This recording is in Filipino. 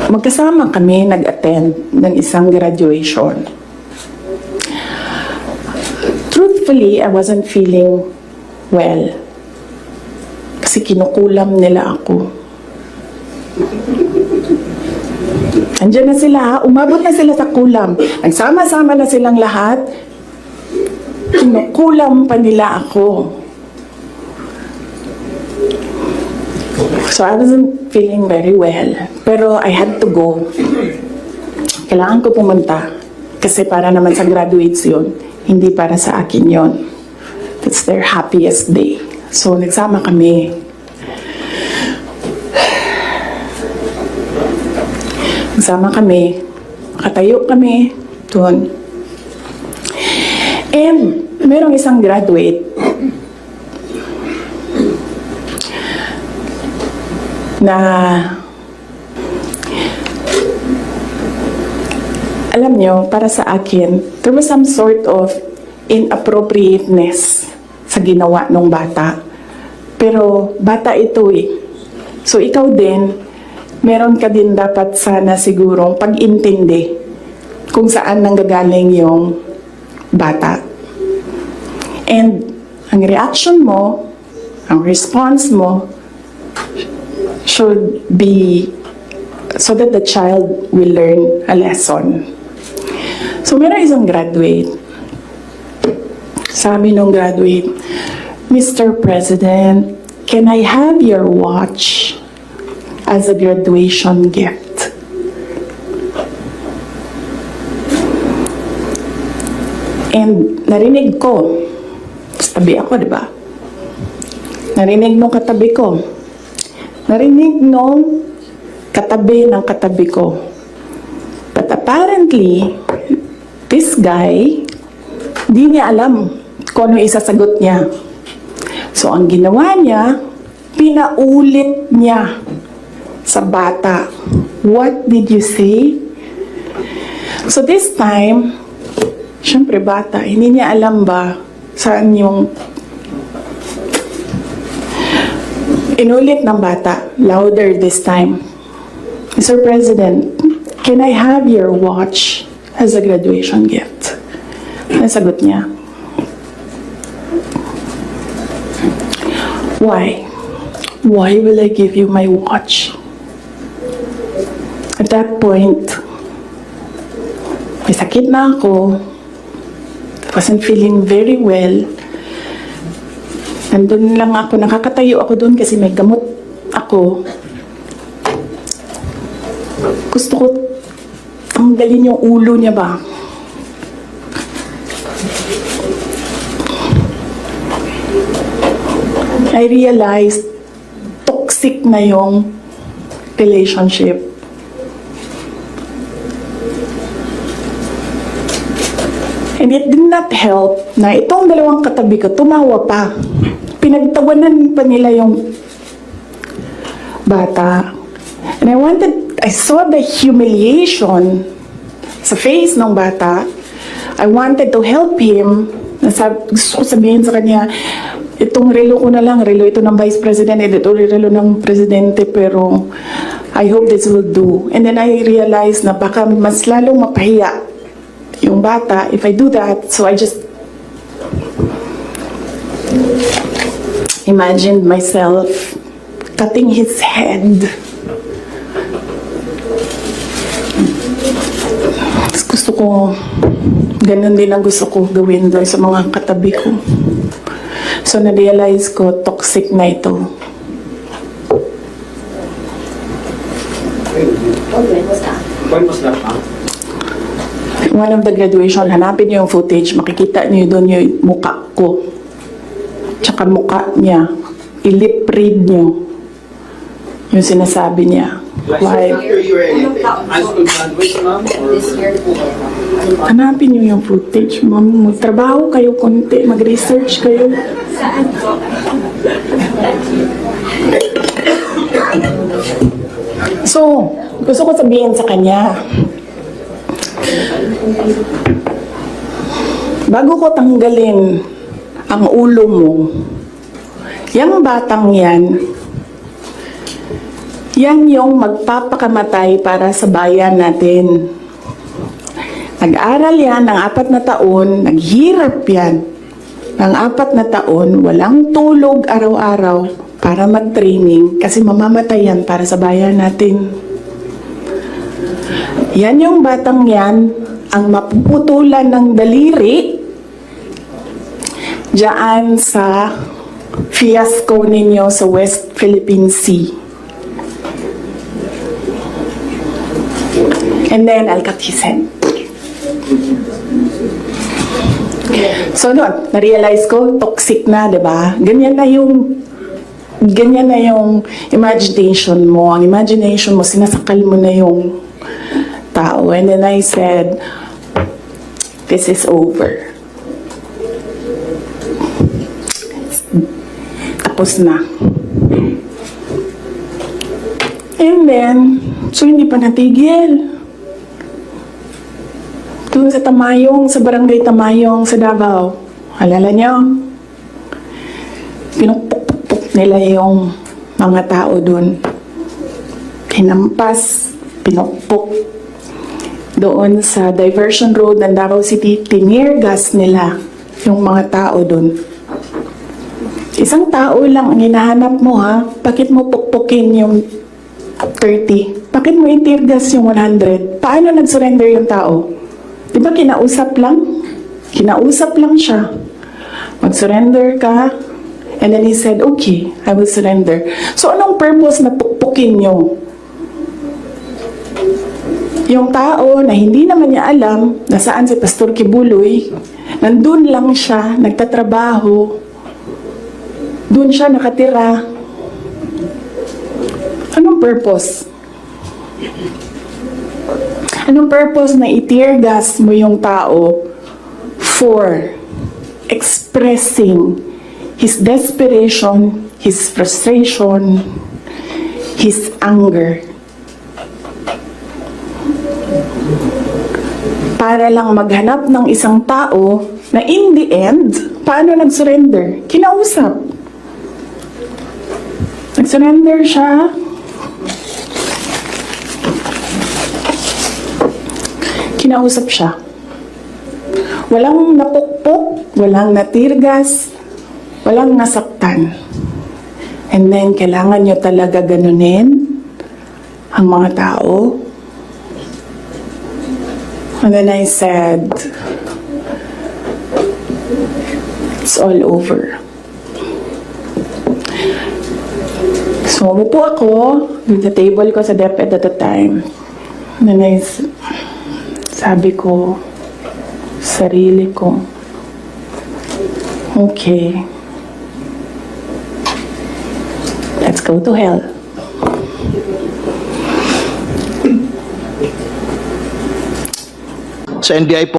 magkasama kami nag-attend ng isang graduation. Truthfully, I wasn't feeling well. Kasi kinukulam nila ako. Andiyan na sila, umabot na sila sa kulam. Nagsama-sama na silang lahat. Kinukulam pa nila ako. So I wasn't feeling very well. Pero I had to go. Kailangan ko pumunta. Kasi para naman sa graduates yun. Hindi para sa akin yun. That's their happiest day. So nagsama kami. Nagsama kami. Nakatayo kami doon. And merong isang graduate na alam nyo, para sa akin, there was some sort of inappropriateness sa ginawa ng bata. Pero bata ito eh. So ikaw din, meron ka din dapat sana sigurong pag-intindi kung saan nanggagaling yung bata. And ang reaction mo, ang response mo, should be so that the child will learn a lesson. So meron isang graduate. Sabi nung graduate, Mr. President, can I have your watch as a graduation gift? And narinig ko, tabi ako, di ba? Narinig nung katabi ko. Narinig nung katabi ng katabi ko. But apparently, this guy, di niya alam kung ano isasagot niya. So, ang ginawa niya, pinaulit niya sa bata. What did you say? So, this time, syempre bata, hindi niya alam ba saan yung inulit ng bata, louder this time. Mr. President, can I have your watch as a graduation gift? Nasagot niya. Why? Why will I give you my watch? At that point, may sakit na ako. I wasn't feeling very well. Nandun lang ako, nakakatayo ako doon kasi may gamot ako. Gusto ko tanggalin yung ulo niya ba? I realized toxic na yung relationship. And it did not help na itong dalawang katabi ko tumawa pa. Pinagtawanan pa nila yung bata. And I saw the humiliation sa face ng bata. I wanted to help him. Gusto ko sabihin sa kanya, itong relo ko na lang, relo ito ng Vice President, ito relo ng Presidente, pero I hope this will do. And then I realized na baka mas lalong mapahiya yung bata if I do that. So I just imagined myself cutting his head. Gusto ko, ganun din ang gusto ko gawin doon sa mga katabi ko. So na-realize ko, toxic na ito. When was that, ma'am? One of the graduation, hanapin niyo yung footage, makikita niyo doon yung mukha ko. Tsaka mukha niya. I-lip read niyo yung sinasabi niya. Why? After you were in high school graduation, ma'am? Or Hanapin niyo yung footage, ma'am. Magtrabaho kayo konti, mag-research kayo. So, gusto ko sabihin sa kanya, bago ko tanggalin ang ulo mo, yung batang yan, Yan yung magpapakamatay para sa bayan natin. Nag-aral yan ng 4 na taon, naghirap yan ng 4 na taon, walang tulog araw-araw para mag-training kasi mamamatay yan para sa bayan natin. Yan yung batang yan, ang mapuputulan ng daliri diyan sa fiasco ninyo sa West Philippine Sea. And then, I'll cut his head. So, noon, na-realize ko, toxic na, di ba? Ganyan na yung imagination mo. Ang imagination mo, sinasakal mo na yung tao. And then I said, this is over. Tapos na. And then, so hindi pa natigil. Doon sa Tamayong, sa barangay Tamayong, sa Davao. Alala nyo? Pinupuk-puk nila yung mga tao doon. Hinampas, pinupuk. Doon sa diversion road ng Davao City, tinirgas nila yung mga tao doon. Isang tao lang ang hinahanap mo, ha? Bakit mo pukpukin yung 30? Bakit mo itirgas yung 100? Paano nag-surrender yung tao? Di ba kinausap lang? Kinausap lang siya. Mag-surrender ka. And then he said, okay, I will surrender. So anong purpose na pukpukin nyo? Yung tao na hindi naman niya alam na saan si Pastor Kibuloy, nandun lang siya, nagtatrabaho, dun siya nakatira. Anong purpose? Anong purpose na i-tear gas mo yung tao for expressing his desperation, his frustration, his anger? Para lang maghanap ng isang tao na in the end, paano nag-surrender? Kinausap. Nag-surrender siya. Kinausap siya. Walang napukpok, walang natirgas, walang nasaktan. And then, kailangan nyo talaga ganunin ang mga tao. And then I said, it's all over. So, umupo ako dun sa table ko sa DepEd at the time. And then sabi ko, sarili ko, okay, let's go to hell. Sa NBI po